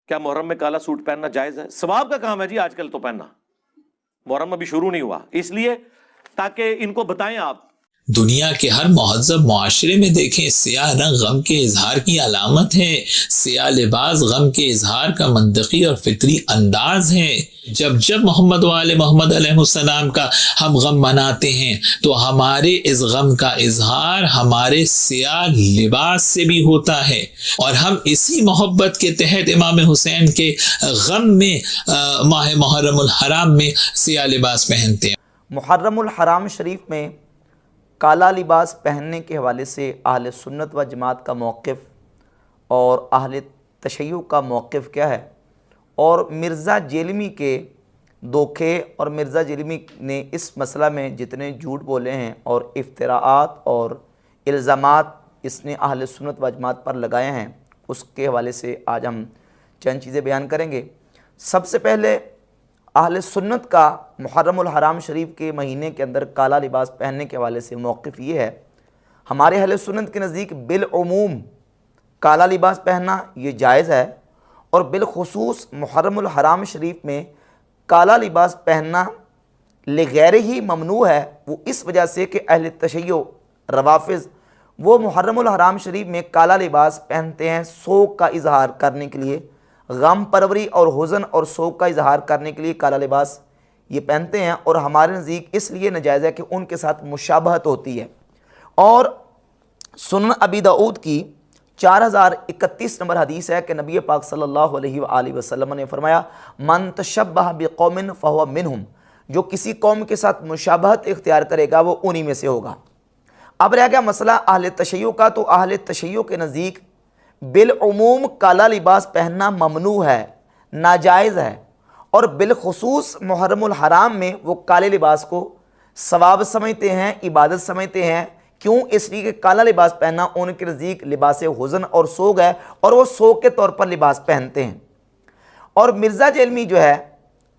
کیا محرم میں کالا سوٹ پہننا جائز ہے؟ ثواب کا کام ہے جی آج کل تو پہننا، محرم ابھی شروع نہیں ہوا، اس لیے تاکہ ان کو بتائیں آپ۔ دنیا کے ہر مہذب معاشرے میں دیکھیں سیاہ رنگ غم کے اظہار کی علامت ہے، سیاہ لباس غم کے اظہار کا منطقی اور فطری انداز ہے۔ جب جب محمد وآل محمد علیہ السلام کا ہم غم مناتے ہیں تو ہمارے اس غم کا اظہار ہمارے سیاہ لباس سے بھی ہوتا ہے، اور ہم اسی محبت کے تحت امام حسین کے غم میں ماہ محرم الحرام میں سیاہ لباس پہنتے ہیں۔ محرم الحرام شریف میں کالا لباس پہننے کے حوالے سے اہل سنت و جماعت کا موقف اور اہل تشیع کا موقف کیا ہے، اور مرزا جیلمی کے دھوکے اور مرزا جیلمی نے اس مسئلہ میں جتنے جھوٹ بولے ہیں اور افتراءات اور الزامات اس نے اہل سنت و جماعت پر لگائے ہیں، اس کے حوالے سے آج ہم چند چیزیں بیان کریں گے۔ سب سے پہلے اہل سنت کا محرم الحرام شریف کے مہینے کے اندر کالا لباس پہننے کے حوالے سے موقف یہ ہے، ہمارے اہل سنت کے نزدیک بالعموم کالا لباس پہننا یہ جائز ہے، اور بالخصوص محرم الحرام شریف میں کالا لباس پہننا لغیر ہی ممنوع ہے۔ وہ اس وجہ سے کہ اہل تشیع روافض وہ محرم الحرام شریف میں کالا لباس پہنتے ہیں سوگ کا اظہار کرنے کے لیے، غم پروری اور حزن اور سوگ کا اظہار کرنے کے لیے کالا لباس یہ پہنتے ہیں، اور ہمارے نزدیک اس لیے ناجائز ہے کہ ان کے ساتھ مشابہت ہوتی ہے۔ اور سنن ابی داؤد کی 4031 نمبر حدیث ہے کہ نبی پاک صلی اللہ علیہ وآلہ وسلم نے فرمایا، من تشبہ بقوم فہو منہم، جو کسی قوم کے ساتھ مشابہت اختیار کرے گا وہ انہی میں سے ہوگا۔ اب رہ گیا مسئلہ اہل تشیع کا، تو اہل تشیع کے نزدیک بالعموم کالا لباس پہننا ممنوع ہے، ناجائز ہے، اور بالخصوص محرم الحرام میں وہ کالے لباس کو ثواب سمجھتے ہیں، عبادت سمجھتے ہیں۔ کیوں؟ اس لیے کہ کالا لباس پہننا ان کے نزدیک لباس حزن اور سوگ ہے، اور وہ سوگ کے طور پر لباس پہنتے ہیں۔ اور مرزا جیلمی جو ہے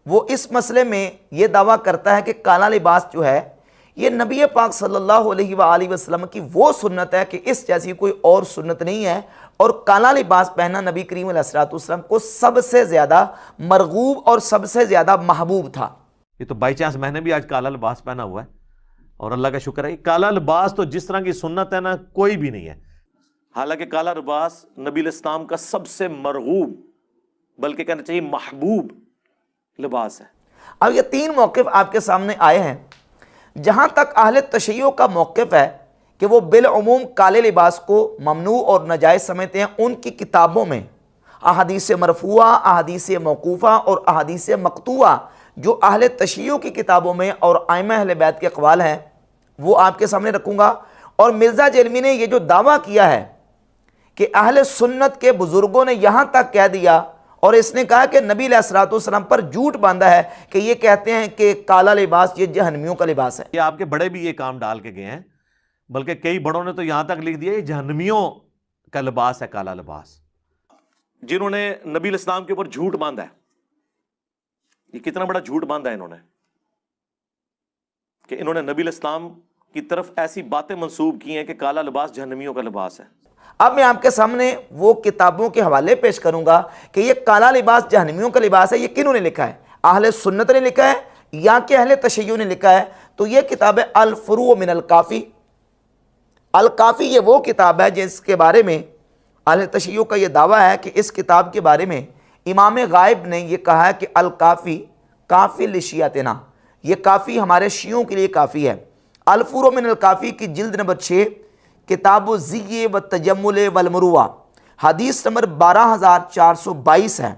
وہ اس مسئلے میں یہ دعویٰ کرتا ہے کہ کالا لباس جو ہے یہ نبی پاک صلی اللہ علیہ وآلہ وسلم کی وہ سنت ہے کہ اس جیسی کوئی اور سنت نہیں ہے، اور کالا لباس پہننا نبی کریم علیہ السلام کو سب سے زیادہ مرغوب اور سب سے زیادہ محبوب تھا۔ یہ تو بائی چانس میں نے بھی آج کالا لباس پہنا ہوا ہے، اور اللہ کا شکر ہے، کالا لباس تو جس طرح کی سنت ہے نا کوئی بھی نہیں ہے، حالانکہ کالا لباس نبی علیہ السلام کا سب سے مرغوب بلکہ کہنا چاہیے محبوب لباس ہے۔ اب یہ تین موقف آپ کے سامنے آئے ہیں۔ جہاں تک اہل تشیع کا موقف ہے کہ وہ بالعموم کالے لباس کو ممنوع اور ناجائز سمجھتے ہیں، ان کی کتابوں میں احادیث مرفوعہ، احادیث موقوفہ اور احادیث مقطوعہ جو اہل تشیع کی کتابوں میں اور ائمہ اہل بیت کے اقوال ہیں وہ آپ کے سامنے رکھوں گا۔ اور مرزا جیلمی نے یہ جو دعویٰ کیا ہے کہ اہل سنت کے بزرگوں نے یہاں تک کہہ دیا، اور اس نے کہا کہ نبی علیہ السلام پر جھوٹ باندھا ہے کہ یہ کہتے ہیں کہ کالا لباس یہ جہنمیوں کا لباس ہے۔ یہ آپ کے بڑے بھی یہ کام ڈال کے گئے ہیں، بلکہ کئی بڑوں نے تو یہاں تک لکھ دیا یہ جہنمیوں کا لباس ہے کالا لباس، جنہوں نے نبی علیہ السلام کے اوپر جھوٹ باندھا ہے۔ یہ کتنا بڑا جھوٹ باندھا ہے انہوں نے کہ انہوں نے نبی علیہ السلام کی طرف ایسی باتیں منسوب کی ہیں کہ کالا لباس جہنمیوں کا لباس ہے۔ اب میں آپ کے سامنے وہ کتابوں کے حوالے پیش کروں گا کہ یہ کالا لباس جہنمیوں کا لباس ہے، یہ کنہوں نے لکھا ہے؟ اہل سنت نے لکھا ہے یا کہ اہل تشیع نے لکھا ہے؟ تو یہ کتاب ہے الفروع من الکافی۔ الکافی یہ وہ کتاب ہے جس کے بارے میں اہل تشیع کا یہ دعویٰ ہے کہ اس کتاب کے بارے میں امام غائب نے یہ کہا ہے کہ الکافی کافی لشیعتنا، یہ کافی ہمارے شیعوں کے لیے کافی ہے۔ الفروع من الکافی کی جلد نمبر 6 کتاب الزی والتجمل والمروہ حدیث نمبر 12422 ہے۔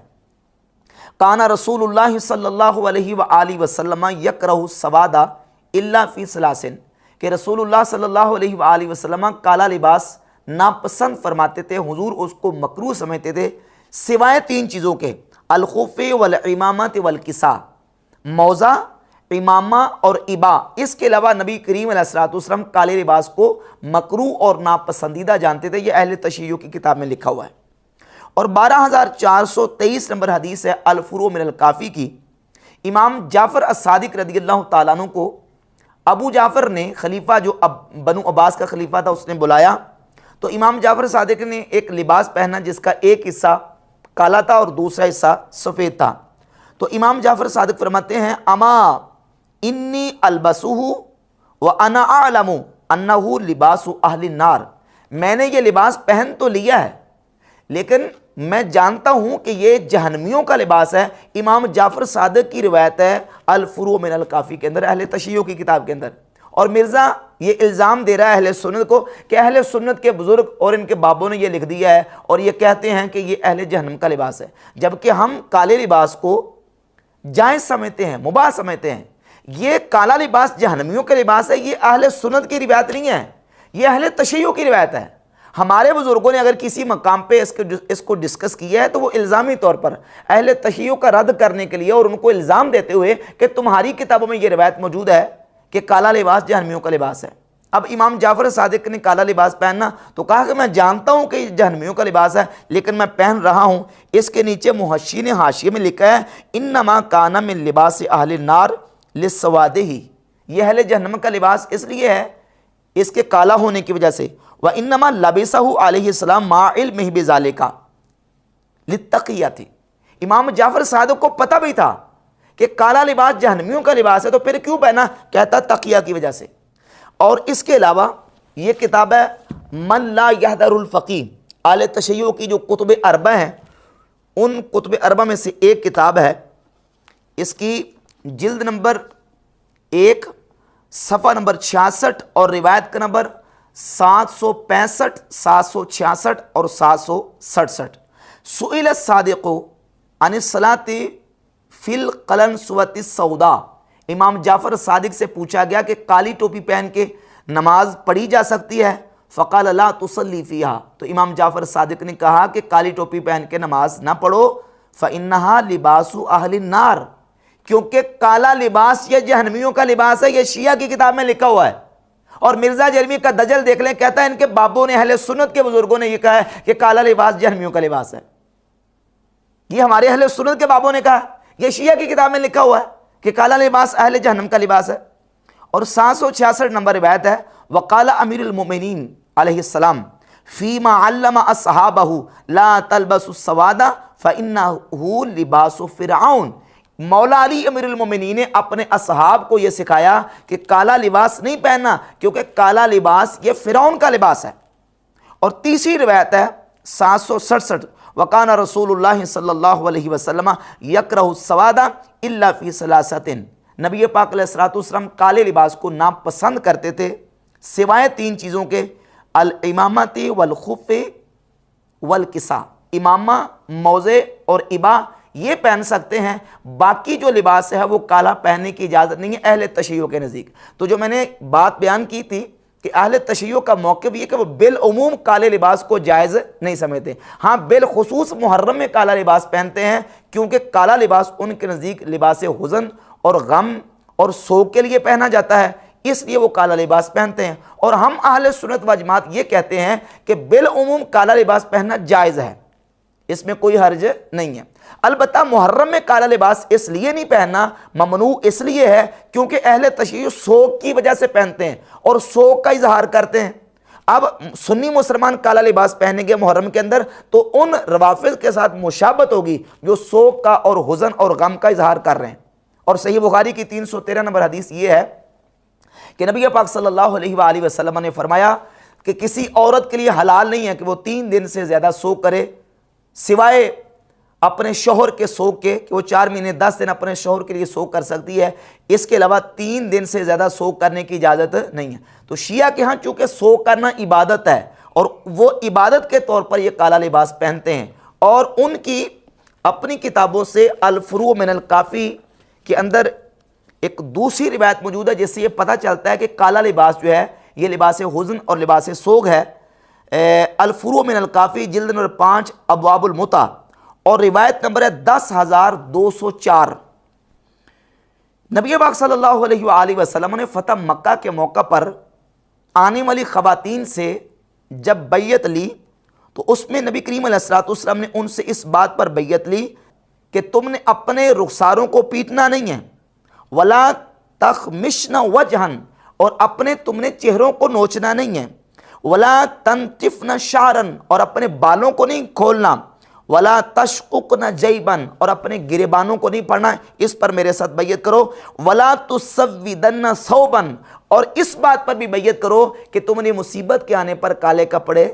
کان رسول اللہ صلی اللہ علیہ وآلہ وسلم یکرہ السواد الا فی ثلاث، کہ رسول اللہ صلی اللہ علیہ وآلہ وسلم کالا لباس ناپسند فرماتے تھے، حضور اس کو مکروہ سمجھتے تھے سوائے تین چیزوں کے، الخف والعمامۃ والکساء، موزہ، امامہ اور ابا۔ اس کے علاوہ نبی کریم علیہ السلام کالے لباس کو مکروہ اور ناپسندیدہ جانتے تھے۔ یہ اہل تشیع کی کتاب میں لکھا ہوا ہے۔ اور 12423 نمبر حدیث ہے الفروع من الکافی کی۔ امام جعفر الصادق رضی اللہ تعالیٰ عنہ کو ابو جعفر نے، خلیفہ جو بنو عباس کا خلیفہ تھا، اس نے بلایا تو امام جعفر صادق نے ایک لباس پہنا جس کا ایک حصہ کالا تھا اور دوسرا حصہ سفید تھا۔ تو امام جعفر صادق فرماتے ہیں اما انی البسہ وانا اعلم انہ لباس اہل النار، میں نے یہ لباس پہن تو لیا ہے لیکن میں جانتا ہوں کہ یہ جہنمیوں کا لباس ہے۔ امام جعفر صادق کی روایت ہے الفروع من الکافی کے اندر، اہل تشیع کی کتاب کے اندر، اور مرزا یہ الزام دے رہا ہے اہل سنت کو کہ اہل سنت کے بزرگ اور ان کے بابوں نے یہ لکھ دیا ہے اور یہ کہتے ہیں کہ یہ اہل جہنم کا لباس ہے، جبکہ ہم کالے لباس کو جائز سمجھتے ہیں، مباح سمجھتے ہیں۔ یہ کالا لباس جہنمیوں کا لباس ہے، یہ اہل سنت کی روایت نہیں ہے، یہ اہل تشیع کی روایت ہے۔ ہمارے بزرگوں نے اگر کسی مقام پہ اس کو ڈسکس کیا ہے تو وہ الزامی طور پر اہل تشیع کا رد کرنے کے لیے اور ان کو الزام دیتے ہوئے کہ تمہاری کتابوں میں یہ روایت موجود ہے کہ کالا لباس جہنمیوں کا لباس ہے۔ اب امام جعفر صادق نے کالا لباس پہننا تو کہا کہ میں جانتا ہوں کہ یہ جہنمیوں کا لباس ہے لیکن میں پہن رہا ہوں۔ اس کے نیچے محشی نے حاشیے میں لکھا ہے انما کان من لباس اہل النار للسوادہ، یہ اہل جہنم کا لباس اس لیے ہے اس کے کالا ہونے کی وجہ سے، وانما لبسہ علیہ السلام مع علمہ بذالک للتقیہ، امام جعفر صادق کو پتہ بھی تھا کہ کالا لباس جہنمیوں کا لباس ہے تو پھر کیوں پہنا؟ کہتا تقیہ کی وجہ سے۔ اور اس کے علاوہ یہ کتاب ہے من لا یحذر الفقیہ، اہل تشیع کی جو کتب اربع ہیں ان کتب اربع میں سے ایک کتاب ہے، اس کی جلد نمبر 1 صفحہ نمبر 66 اور روایت کا نمبر 765 766 اور 767۔ سئل الصادق عن الصلاۃ فی القلنسوۃ السوداء، امام جعفر صادق سے پوچھا گیا کہ کالی ٹوپی پہن کے نماز پڑھی جا سکتی ہے؟ فقال لا تصلی فیہا، تو امام جعفر صادق نے کہا کہ کالی ٹوپی پہن کے نماز نہ پڑھو، فإنہا لباس اہل النار، کیونکہ کالا لباس یہ جہنمیوں کا لباس ہے، یہ شیعہ کی کتاب میں لکھا ہوا ہے۔ اور مرزا جرمی کا دجل دیکھ لیں، کہتا ہے ان کے بابوں نے اہل سنت کے بزرگوں نے یہ کہا ہے کہ کالا لباس جہنمیوں کا لباس ہے، یہ ہمارے اہل سنت کے بابوں نے کہا، یہ شیعہ کی کتاب میں لکھا ہوا ہے کہ کالا لباس اہل جہنم کا لباس ہے۔ اور 766 نمبر روایت ہے وقال امیر المؤمنین علیہ السلام فیما علم اصحابہ لا تلبسوا السواد فانہ لباس فرعون، مولا علی امیر المومنین نے اپنے اصحاب کو یہ سکھایا کہ کالا لباس نہیں پہننا کیونکہ کالا لباس یہ فرعون کا لباس ہے۔ اور تیسری روایت ہے 767 وکان رسول اللہ صلی اللہ علیہ وسلم یکرہ السواد الا فی ثلاثۃ، نبی پاک علیہ الصلوۃ والسلام کالے لباس کو ناپسند کرتے تھے سوائے 3 چیزوں کے، الامامۃ والخف والکساء، امامہ، موزے اور ابا یہ پہن سکتے ہیں، باقی جو لباس ہے وہ کالا پہننے کی اجازت نہیں ہے اہل تشیع کے نزدیک۔ تو جو میں نے بات بیان کی تھی کہ اہل تشیع کا موقف یہ کہ وہ بالعموم کالے لباس کو جائز نہیں سمجھتے، ہاں بالخصوص محرم میں کالا لباس پہنتے ہیں کیونکہ کالا لباس ان کے نزدیک لباس حزن اور غم اور سوگ کے لیے پہنا جاتا ہے، اس لیے وہ کالا لباس پہنتے ہیں۔ اور ہم اہل سنت و جماعت یہ کہتے ہیں کہ بالعموم کالا لباس پہننا جائز ہے، اس میں کوئی حرج نہیں ہے۔ البتہ محرم میں کالا لباس اس لیے نہیں پہننا، ممنوع اس لیے ہے کیونکہ اہل تشیع سوگ کی وجہ سے پہنتے ہیں اور سوگ کا اظہار کرتے ہیں۔ اب سنی مسلمان کالا لباس پہنیں گے محرم کے اندر تو ان روافض کے ساتھ مشابہت ہوگی جو سوگ کا اور حزن اور غم کا اظہار کر رہے ہیں۔ اور صحیح بخاری کی 313 نمبر حدیث یہ ہے کہ نبی پاک صلی اللہ علیہ وآلہ وسلم نے فرمایا کہ کسی عورت کے لیے حلال نہیں ہے کہ وہ 3 دن سے زیادہ سوگ کرے سوائے اپنے شوہر کے سوگ کے، کہ وہ 4 مہینے 10 دن اپنے شوہر کے لیے سوگ کر سکتی ہے، اس کے علاوہ 3 دن سے زیادہ سوگ کرنے کی اجازت نہیں ہے۔ تو شیعہ کے ہاں چونکہ سوگ کرنا عبادت ہے اور وہ عبادت کے طور پر یہ کالا لباس پہنتے ہیں، اور ان کی اپنی کتابوں سے الفروع من الکافی کے اندر ایک دوسری روایت موجود ہے جس سے یہ پتہ چلتا ہے کہ کالا لباس جو ہے یہ لباس حزن اور لباس سوگ ہے۔ الفروع من الکافی جلد نمبر 5 ابواب المتع اور روایت نمبر ہے 10204۔ نبی پاک صلی اللہ علیہ وآلہ وسلم نے فتح مکہ کے موقع پر آنے والی خواتین سے جب بیعت لی تو اس میں نبی کریم علیہ الصلوۃ والسلام نے ان سے اس بات پر بیعت لی کہ تم نے اپنے رخساروں کو پیٹنا نہیں ہے، ولا تخمشن وجہن، اور اپنے تم نے چہروں کو نوچنا نہیں ہے، ولا تنتفن شعرن، اور اپنے بالوں کو نہیں کھولنا، ولا تشققن جیبن، اور اپنے گریبانوں کو نہیں پڑھنا، اس پر میرے ساتھ بیعت کرو، ولا تسودن ثوبن، اور اس بات پر بھی بیعت کرو کہ تم نے مصیبت کے آنے پر کالے کپڑے،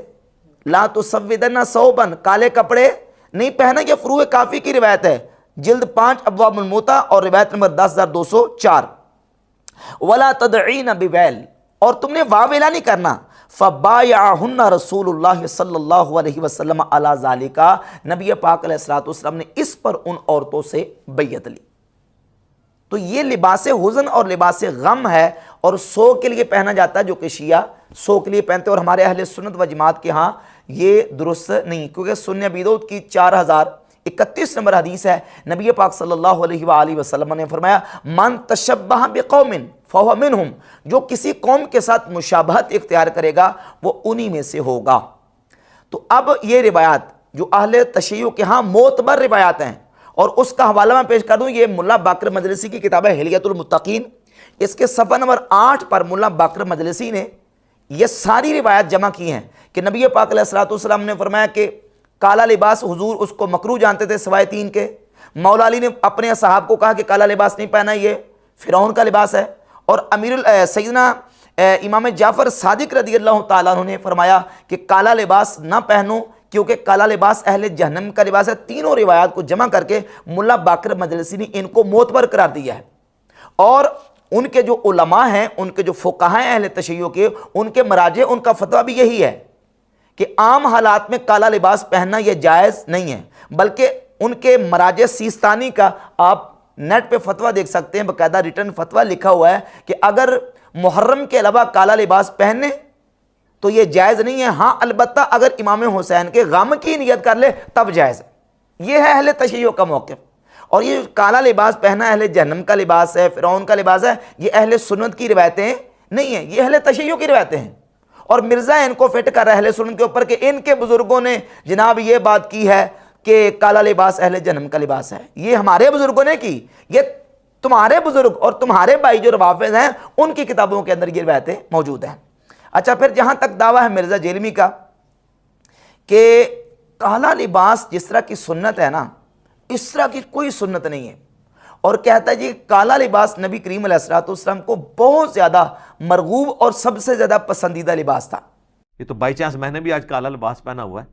لا تسودن ثوبن، کالے کپڑے نہیں پہنا۔ یہ فروع کافی کی روایت ہے، جلد 5 ابواب الموطا اور روایت نمبر 10204۔ ولا تدعین بویل، اور تم نے واویلا نہیں کرنا۔ فبایعہن رسول اللہ صلی اللہ علیہ وسلم علی ذالک، نبی پاک علیہ الصلوۃ والسلام نے اس پر ان عورتوں سے بیعت لی۔ تو یہ لباس حزن اور لباس غم ہے، اور سو کے لیے پہنا جاتا ہے، جو کہ شیعہ سو کے لیے پہنتے ہیں، اور ہمارے اہل سنت و جماعت کے ہاں یہ درست نہیں، کیونکہ سنن ابی داؤد کی 4031 نمبر حدیث ہے، نبی پاک صلی اللہ علیہ وآلہ وسلم نے فرمایا من تشبہ بقوم فہو منہم، جو کسی قوم کے ساتھ مشابہت اختیار کرے گا وہ انہی میں سے ہوگا۔ تو اب یہ روایات جو اہل تشیع کے ہاں معتبر روایات ہیں، اور اس کا حوالہ میں پیش کر دوں، یہ ملا باقر مجلسی کی کتاب ہے حلیۃ المتقین، اس کے صفحہ نمبر 8 پر ملا باقر مجلسی نے یہ ساری روایات جمع کی ہیں کہ نبی پاک علیہ الصلوۃ والسلام نے فرمایا کہ کالا لباس، حضور اس کو مکروہ جانتے تھے سوائے 3 کے۔ مولا علی نے اپنے اصحاب کو کہا کہ کالا لباس نہیں پہنا، یہ فرعون کا لباس ہے، اور سیدنا امام جعفر صادق رضی اللہ تعالیٰ عنہ نے فرمایا کہ کالا لباس نہ پہنو کیونکہ کالا لباس اہل جہنم کا لباس ہے۔ تینوں روایات کو جمع کر کے ملا باقر مجلسی نے ان کو معتبر قرار دیا ہے، اور ان کے جو علماء ہیں، ان کے جو فقہاء ہیں اہل تشیع کے، ان کے مراجع، ان کا فتویٰ بھی یہی ہے کہ عام حالات میں کالا لباس پہننا یہ جائز نہیں ہے، بلکہ ان کے مراجع سیستانی کا آپ نیٹ پہ فتویٰ دیکھ سکتے ہیں، باقاعدہ ریٹن فتویٰ لکھا ہوا ہے کہ اگر محرم کے علاوہ کالا لباس پہنے تو یہ جائز نہیں ہے، ہاں البتہ اگر امام حسین کے غم کی نیت کر لے تب جائز ہے۔ یہ ہے اہل تشیع کا موقف، اور یہ کالا لباس پہنا اہل جہنم کا لباس ہے، فرعون کا لباس ہے، یہ اہل سنت کی روایتیں نہیں ہیں، یہ اہل تشیع کی روایتیں ہیں، اور مرزا ان کو فٹ کر رہا ہے اہل سنت کے اوپر کہ ان کے بزرگوں نے جناب یہ بات کی ہے کہ کالا لباس اہل جہنم کا لباس ہے۔ یہ ہمارے بزرگوں نے کی، یہ تمہارے بزرگ اور تمہارے بھائی جو روافض ہیں ان کی کتابوں کے اندر یہ روایتیں موجود ہیں۔ اچھا، پھر جہاں تک دعویٰ ہے مرزا جیلمی کا کہ کالا لباس جس طرح کی سنت ہے نا، اس طرح کی کوئی سنت نہیں ہے، اور کہتا ہے جی کالا لباس نبی کریم علیہ الصلوۃ والسلام کو بہت زیادہ مرغوب اور سب سے زیادہ پسندیدہ لباس تھا۔ یہ تو بائی چانس میں نے بھی آج کالا لباس پہنا ہوا ہے،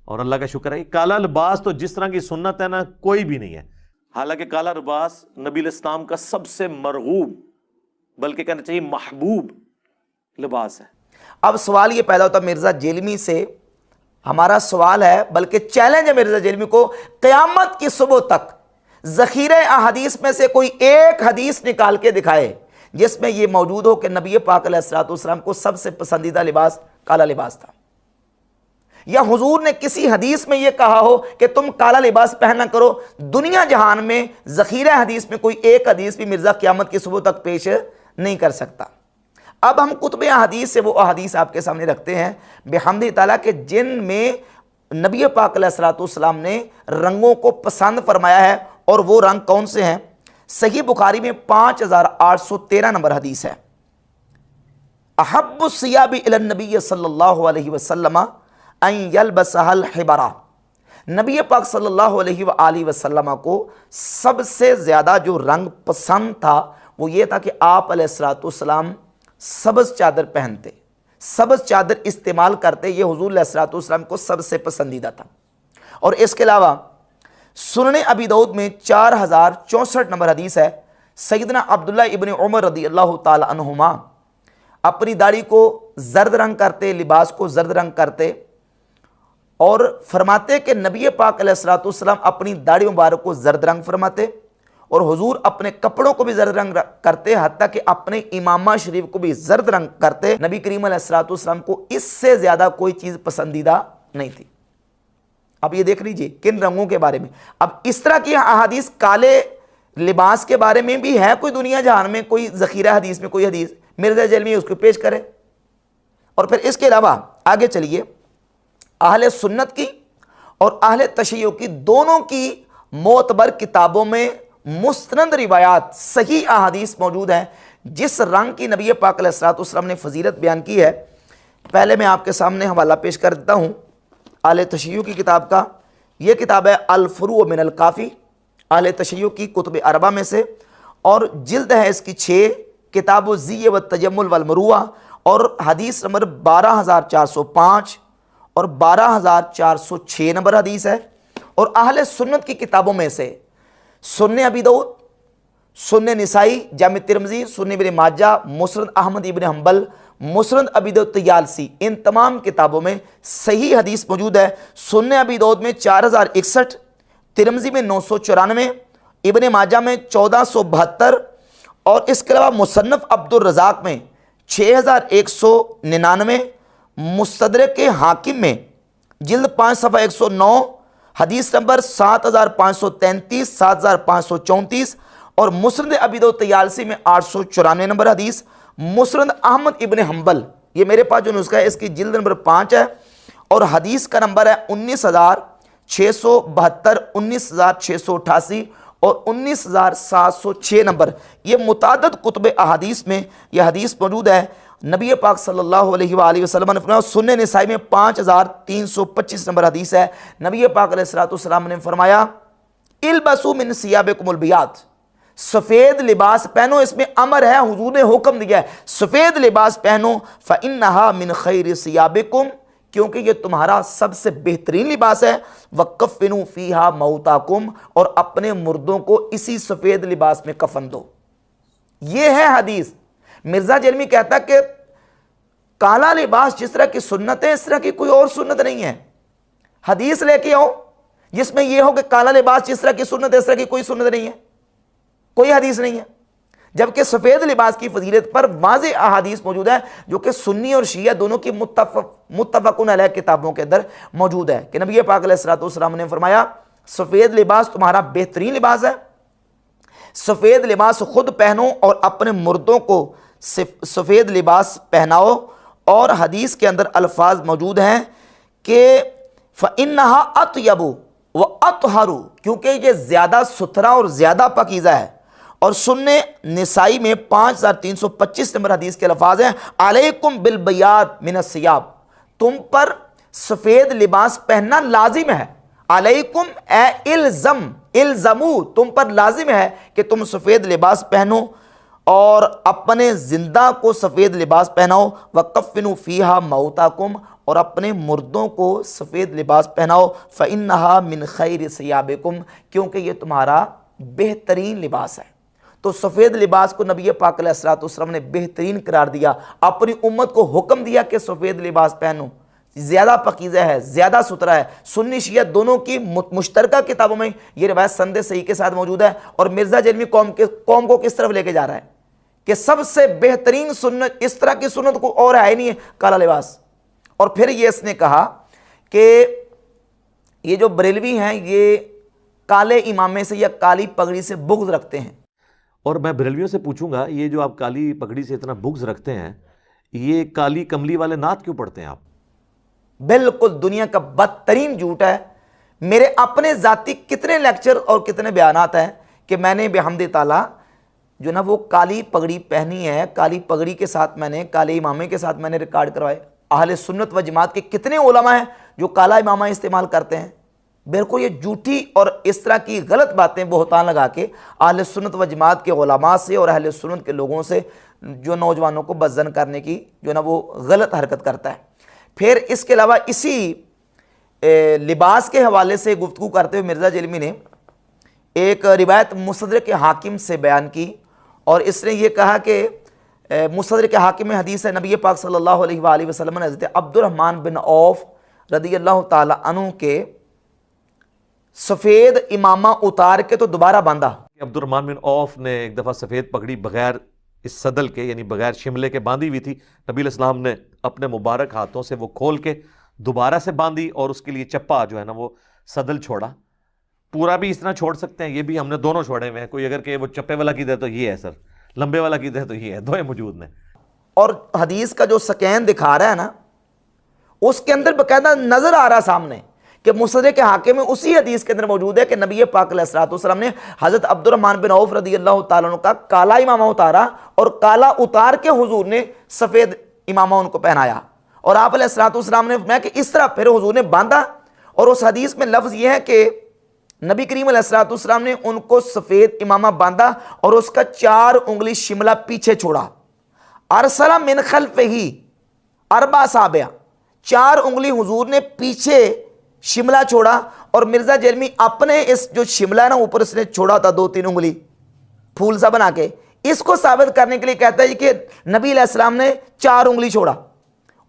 اور اللہ کا شکر ہے، یہ کالا لباس تو جس طرح کی سنت ہے نا کوئی بھی نہیں ہے۔ حالانکہ کالا لباس نبی الاسلام کا سب سے مرغوب، بلکہ کہنا چاہیے محبوب لباس ہے۔ اب سوال یہ پیدا ہوتا ہے مرزا جیلمی سے، ہمارا سوال ہے بلکہ چیلنج ہے مرزا جیلمی کو، قیامت کی صبح تک ذخیرہ احادیث میں سے کوئی ایک حدیث نکال کے دکھائے جس میں یہ موجود ہو کہ نبی پاک علیہ الصلوۃ والسلام کو سب سے پسندیدہ لباس کالا لباس تھا، یا حضور نے کسی حدیث میں یہ کہا ہو کہ تم کالا لباس پہنا کرو۔ دنیا جہان میں ذخیرہ حدیث میں کوئی ایک حدیث بھی مرزا قیامت کی صبح تک پیش نہیں کر سکتا۔ اب ہم کتب احادیث سے وہ احادیث آپ کے سامنے رکھتے ہیں بحمد تعالیٰ کہ جن میں نبی پاک علیہ الصلوۃ والسلام نے رنگوں کو پسند فرمایا ہے، اور وہ رنگ کون سے ہیں؟ صحیح بخاری میں 5813 نمبر حدیث ہے، احب الثیاب الی النبی صلی اللہ علیہ وسلم ان یلبسها الحبرہ، نبی پاک صلی اللہ علیہ وآلہ وسلم کو سب سے زیادہ جو رنگ پسند تھا وہ یہ تھا کہ آپ علیہ الصلوۃ والسلام سبز چادر پہنتے، سبز چادر استعمال کرتے، یہ حضور علیہ الصلوۃ والسلام کو سب سے پسندیدہ تھا۔ اور اس کے علاوہ سنن ابی داؤد میں 4064 نمبر حدیث ہے، سیدنا عبداللہ ابن عمر رضی اللہ تعالی عنہما اپنی داڑھی کو زرد رنگ کرتے، لباس کو زرد رنگ کرتے، اور فرماتے کہ نبی پاک علیہ الصلوۃ والسلام اپنی داڑھی مبارک کو زرد رنگ فرماتے، اور حضور اپنے کپڑوں کو بھی زرد رنگ کرتے، حتیٰ کہ اپنے امامہ شریف کو بھی زرد رنگ کرتے۔ نبی کریم علیہ الصلوۃ والسلام کو اس سے زیادہ کوئی چیز پسندیدہ نہیں تھی۔ اب یہ دیکھ لیجئے کن رنگوں کے بارے میں۔ اب اس طرح کی احادیث کالے لباس کے بارے میں بھی ہے کوئی دنیا جہان میں، کوئی ذخیرہ حدیث میں کوئی حدیث مرزا جیلمی اس کو پیش کرے۔ اور پھر اس کے علاوہ آگے چلیے، اہل سنت کی اور اہل تشیع کی دونوں کی معتبر کتابوں میں مستند روایات صحیح احادیث موجود ہیں جس رنگ کی نبی پاک علیہ الصلوۃ والسلام نے فضیلت بیان کی ہے۔ پہلے میں آپ کے سامنے حوالہ پیش کر دیتا ہوں اہل تشیع کی کتاب کا، یہ کتاب ہے الفروع من الکافی، اہل تشیع کی کتب اربع میں سے، اور جلد ہے اس کی 6، کتاب الزی والتجمل والمروءہ، اور حدیث نمبر 12405 اور 12406 نمبر حدیث ہے۔ اور اہل سنت کی کتابوں میں سے سنن ابی داؤد، سنن نسائی، جامع ترمذی، سنن ابن ماجہ، مسند احمد ابن حنبل، مسند ابی داؤد طیالسی، ان تمام کتابوں میں صحیح حدیث موجود ہے۔ سنن ابی داؤد میں 4061، ترمذی میں 994، ابن ماجہ میں 1472، اور اس کے علاوہ مصنف عبد الرزاق میں 6199، مستدرک حاکم میں جلد 5 صفحہ 109، حدیث نمبر 7533، 7534، اور مسند ابی داؤد طیالسی میں 894 نمبر حدیث۔ مسند احمد ابن حنبل، یہ میرے پاس جو نسخہ ہے اس کی جلد نمبر 5 ہے، اور حدیث کا نمبر ہے 19672، 19688 اور 19706 نمبر۔ یہ متعدد کتب احادیث میں یہ حدیث موجود ہے۔ نبی پاک صلی اللہ علیہ وآلہ وسلم نے فرمایا، سنن نسائی میں 5325 نمبر حدیث ہے، نبی پاک علیہ السلام نے فرمایا البسوا من ثیابکم البیاض، سفید لباس پہنو، اس میں امر ہے، حضور نے حکم دیا ہے سفید لباس پہنو، فإنها من خیر ثیابکم، کیونکہ یہ تمہارا سب سے بہترین لباس ہے، وَكَفِّنُوا فِيهَا مَوْتَاكُمْ، اور اپنے مردوں کو اسی سفید لباس میں کفن دو۔ یہ ہے حدیث۔ مرزا جرمی کہتا کہ کالا لباس جس طرح کی سنت ہے اس طرح کی کوئی اور سنت نہیں ہے، حدیث لے کے آؤ جس میں یہ ہو کہ کالا لباس جس طرح کی سنت ہے اس طرح کی کوئی سنت نہیں ہے، کوئی حدیث نہیں ہے۔ جبکہ سفید لباس کی فضیلت پر واضح احادیث موجود ہے جو کہ سنی اور شیعہ دونوں کی متفقون علیہ کتابوں کے اندر موجود ہے، کہ نبی پاک علیہ السلام نے فرمایا سفید لباس تمہارا بہترین لباس ہے، سفید لباس خود پہنو اور اپنے مردوں کو سفید لباس پہناؤ۔ اور حدیث کے اندر الفاظ موجود ہیں کہ فَإِنَّهَا أَطْيَبُ وَأَطْهَرُ، کیونکہ یہ زیادہ ستھرا اور زیادہ پاکیزہ ہے۔ اور سنن نسائی میں 5325 نمبر حدیث کے الفاظ ہیں علیکم بالبیاض من الثیاب، تم پر سفید لباس پہننا لازم ہے، علیکم اے الزم، الزمو، تم پر لازم ہے کہ تم سفید لباس پہنو اور اپنے زندہ کو سفید لباس پہناؤ، وَكَفِّنُوا فِيهَا مَوْتَاكُمْ، اور اپنے مردوں کو سفید لباس پہناؤ، فَإِنَّهَا مِنْ خَيْرِ ثِيَابِكُمْ، کیونکہ یہ تمہارا بہترین لباس ہے۔ تو سفید لباس کو نبی پاک علیہ السلام نے بہترین قرار دیا، اپنی امت کو حکم دیا کہ سفید لباس پہنو، زیادہ پاکیزہ ہے، زیادہ ستھرا ہے۔ سنی شیعہ دونوں کی مشترکہ کتابوں میں یہ روایت سند صحیح کے ساتھ موجود ہے۔ اور مرزا جرمی قوم کو کس طرف لے کے جا رہا ہے کہ سب سے بہترین سنت، اس طرح کی سنت کو اور ہے نہیں ہے کالا لباس۔ اور پھر یہ اس نے کہا کہ یہ جو بریلوی ہیں یہ کالے امامے سے یا کالی پگڑی سے بغض رکھتے ہیں۔ اور میں بریلویوں سے پوچھوں گا، یہ جو آپ کالی پگڑی سے اتنا بغض رکھتے ہیں، یہ کالی کملی والے نعت کیوں پڑھتے ہیں آپ؟ بالکل دنیا کا بدترین جھوٹ ہے۔ میرے اپنے ذاتی کتنے لیکچر اور کتنے بیانات ہیں کہ میں نے بحمد تعالیٰ جو نا وہ کالی پگڑی پہنی ہے، کالی پگڑی کے ساتھ میں نے کالے امامے کے ساتھ میں نے ریکارڈ کروائے۔ اہل سنت و جماعت کے کتنے علماء ہیں جو کالا امامہ استعمال کرتے ہیں۔ بالکل یہ جھوٹی اور اس طرح کی غلط باتیں بہتان لگا کے اہل سنت و جماعت کے علماء سے اور اہل سنت کے لوگوں سے جو نوجوانوں کو بدظن کرنے کی جو نا وہ غلط حرکت کرتا ہے۔ پھر اس کے علاوہ اسی لباس کے حوالے سے گفتگو کرتے ہوئے مرزا جرمی نے ایک روایت مستدرک حاکم سے بیان کی، اور اس نے یہ کہا کہ مستدرک حاکم میں حدیث ہے نبی پاک صلی اللہ علیہ وآلہ وسلم نے حضرت عبد الرحمن بن عوف رضی اللہ تعالی عنہ کے سفید امامہ اتار کے تو دوبارہ باندھا۔ عبد الرحمن بن عوف نے ایک دفعہ سفید پگڑی بغیر اس صدل کے یعنی بغیر شملے کے باندھی ہوئی تھی، نبی علیہ السلام نے اپنے مبارک ہاتھوں سے وہ کھول کے دوبارہ سے باندھی اور اس کے لیے چپا جو ہے نا وہ صدل چھوڑا۔ پورا بھی اس طرح چھوڑ سکتے ہیں، یہ بھی ہم نے دونوں چھوڑے ہوئے ہیں، کوئی اگر کہ وہ چپے والا کی دے تو یہ ہے سر، لمبے والا کی دے تو یہ ہے، دوئے موجود نے۔ اور حدیث کا جو سکین دکھا رہا ہے نا اس کے اندر باقاعدہ نظر آ رہا سامنے کہ مستدرک حاکم میں اسی حدیث کے اندر موجود ہے کہ نبی پاک علیہ السلام نے حضرت عبد الرحمن بن عوف رضی اللہ تعالیٰ عنہ کا کالا امامہ اتارا اور کالا اتار کے حضور نے سفید امامہ ان کو پہنایا، اور آپ علیہ السلام نے فرمایا کہ اس طرح پھر حضور نے باندھا اور اس حدیث میں لفظ یہ ہے کہ نبی کریم علیہ الصلوۃ والسلام نے ان کو سفید امامہ باندھا اور اس کا 4 انگلی شملہ پیچھے چھوڑا. ارسلہ من خلفہ 4 اصابع، 4 انگلی حضور نے پیچھے شملہ چھوڑا. اور مرزا جیلمی اپنے اس جو شملہ ہے نا اوپر اس نے چھوڑا تھا 2-3 انگلی پھول سا بنا کے، اس کو ثابت کرنے کے لیے کہتا ہے کہ نبی علیہ السلام نے 4 انگلی چھوڑا.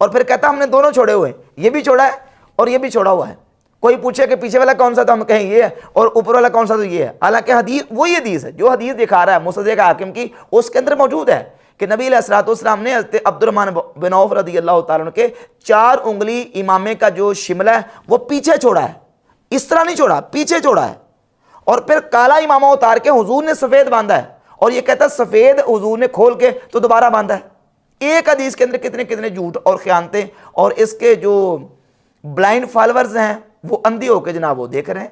اور پھر کہتا ہم نے دونوں چھوڑے ہوئے ہیں، یہ بھی چھوڑا ہے اور یہ بھی چھوڑا ہوا ہے. کوئی پوچھے کہ پیچھے والا کون سا تو ہم کہیں یہ ہے اور اوپر والا کون سا تو یہ ہے. حالانکہ حدیث وہی حدیث ہے جو حدیث دکھا رہا ہے مصدق حاکم کی، اس کے اندر موجود ہے کہ نبی علیہ الصلوۃ والسلام نے حضرت عبد الرحمن بن عوف رضی اللہ تعالیٰ عنہ کے 4 انگلی امامے کا جو شملہ ہے وہ پیچھے چھوڑا ہے، اس طرح نہیں چھوڑا، پیچھے چھوڑا ہے. اور پھر کالا امامہ اتار کے حضور نے سفید باندھا ہے. اور یہ کہتا ہے سفید حضور نے کھول کے تو دوبارہ باندھا ہے. ایک حدیث کے اندر کتنے کتنے جھوٹ اور خیانتیں. اور اس کے جو بلائنڈ فالورز ہیں وہ اندھی ہو کے جناب وہ دیکھ رہے ہیں.